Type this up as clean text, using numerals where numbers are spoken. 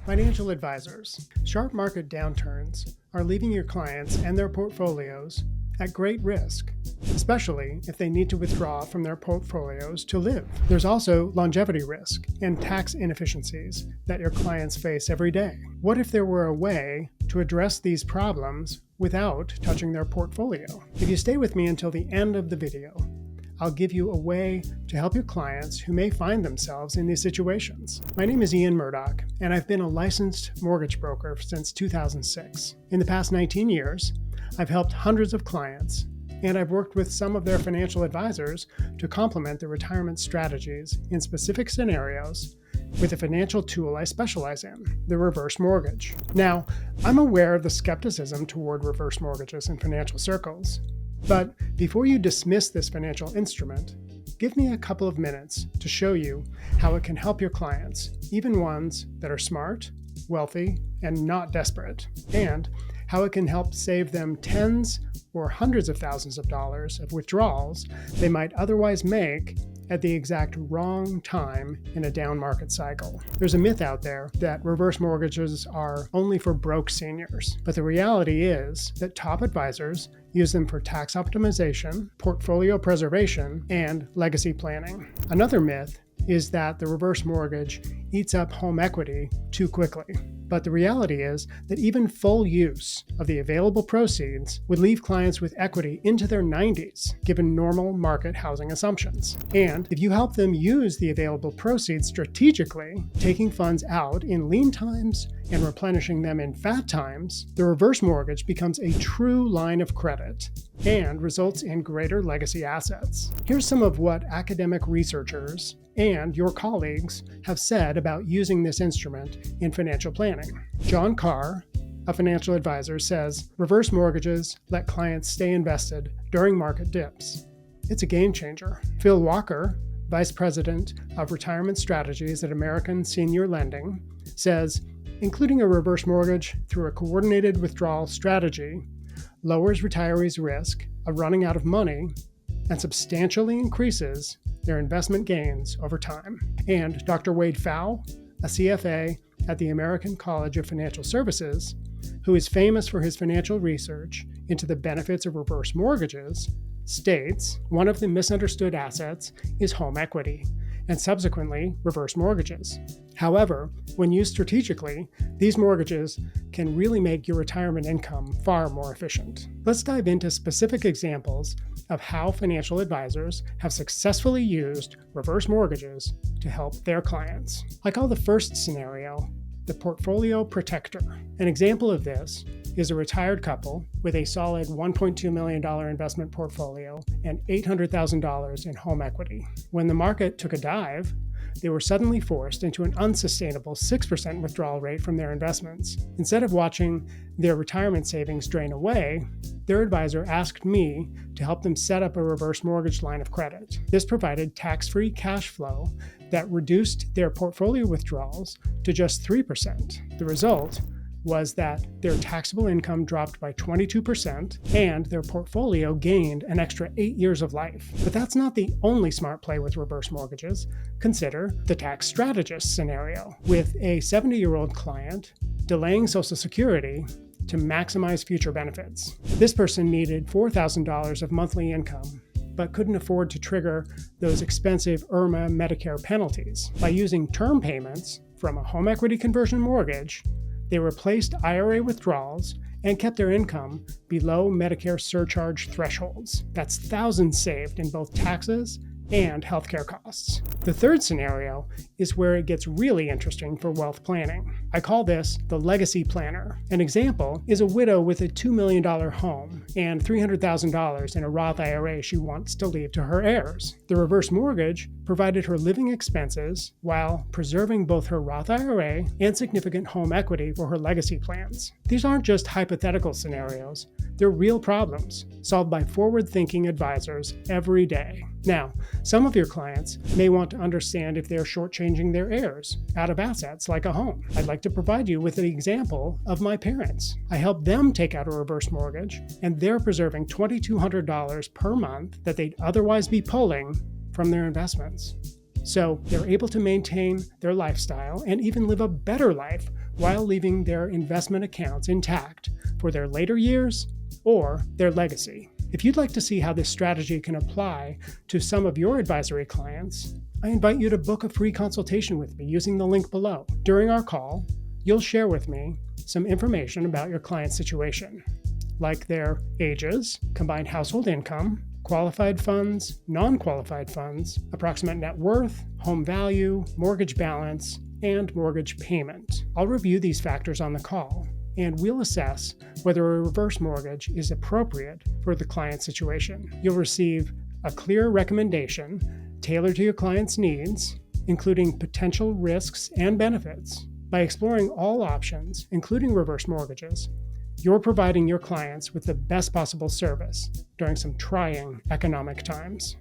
Financial advisors. Sharp market downturns are leaving your clients and their portfolios at great risk, especially if they need to withdraw from their portfolios to live. There's also longevity risk and tax inefficiencies that your clients face every day. What if there were a way to address these problems without touching their portfolio? If you stay with me until the end of the video, I'll give you a way to help your clients who may find themselves in these situations. My name is Ian Murdock, and I've been a licensed mortgage broker since 2006. In the past 19 years, I've helped hundreds of clients, and I've worked with some of their financial advisors to complement their retirement strategies in specific scenarios with a financial tool I specialize in, the reverse mortgage. Now, I'm aware of the skepticism toward reverse mortgages in financial circles. But before you dismiss this financial instrument, give me a couple of minutes to show you how it can help your clients, even ones that are smart, wealthy, and not desperate, and how it can help save them tens or hundreds of thousands of dollars of withdrawals they might otherwise make at the exact wrong time in a down market cycle. There's a myth out there that reverse mortgages are only for broke seniors, but the reality is that top advisors use them for tax optimization, portfolio preservation, and legacy planning. Another myth is that the reverse mortgage eats up home equity too quickly. But the reality is that even full use of the available proceeds would leave clients with equity into their 90s, given normal market housing assumptions. And if you help them use the available proceeds strategically, taking funds out in lean times and replenishing them in fat times, the reverse mortgage becomes a true line of credit and results in greater legacy assets. Here's some of what academic researchers and your colleagues have said about using this instrument in financial planning. John Carr, a financial advisor, says reverse mortgages let clients stay invested during market dips. It's a game changer. Phil Walker, vice president of retirement strategies at American Senior Lending, says including a reverse mortgage through a coordinated withdrawal strategy lowers retirees' risk of running out of money and substantially increases their investment gains over time. And Dr. Wade Pfau, a CFA at the American College of Financial Services, who is famous for his financial research into the benefits of reverse mortgages, states one of the misunderstood assets is home equity, and subsequently reverse mortgages. However, when used strategically, these mortgages can really make your retirement income far more efficient. Let's dive into specific examples of how financial advisors have successfully used reverse mortgages to help their clients. I call the first scenario the portfolio protector. An example of this is a retired couple with a solid $1.2 million investment portfolio and $800,000 in home equity. When the market took a dive, they were suddenly forced into an unsustainable 6% withdrawal rate from their investments. Instead of watching their retirement savings drain away, their advisor asked me to help them set up a reverse mortgage line of credit. This provided tax-free cash flow that reduced their portfolio withdrawals to just 3%. The result was that their taxable income dropped by 22% and their portfolio gained an extra 8 years of life. But that's not the only smart play with reverse mortgages. Consider the tax strategist scenario, with a 70-year-old client delaying Social Security to maximize future benefits. This person needed $4,000 of monthly income, but couldn't afford to trigger those expensive IRMA Medicare penalties. By using term payments from a home equity conversion mortgage, they replaced IRA withdrawals and kept their income below Medicare surcharge thresholds. That's thousands saved in both taxes and healthcare costs. The third scenario is where it gets really interesting for wealth planning. I call this the legacy planner. An example is a widow with a $2 million home and $300,000 in a Roth IRA she wants to leave to her heirs. The reverse mortgage provided her living expenses while preserving both her Roth IRA and significant home equity for her legacy plans. These aren't just hypothetical scenarios. They're real problems solved by forward-thinking advisors every day. Now, some of your clients may want to understand if they're shortchanging their heirs out of assets like a home. I'd like to provide you with an example of my parents. I helped them take out a reverse mortgage, and they're preserving $2,200 per month that they'd otherwise be pulling from their investments. so they're able to maintain their lifestyle and even live a better life while leaving their investment accounts intact for their later years or their legacy. If you'd like to see how this strategy can apply to some of your advisory clients, I invite you to book a free consultation with me using the link below. During our call, you'll share with me some information about your client's situation, like their ages, combined household income, qualified funds, non-qualified funds, approximate net worth, home value, mortgage balance, and mortgage payment. I'll review these factors on the call, and we'll assess whether a reverse mortgage is appropriate for the client's situation. You'll receive a clear recommendation tailored to your client's needs, including potential risks and benefits. By exploring all options, including reverse mortgages, you're providing your clients with the best possible service during some trying economic times.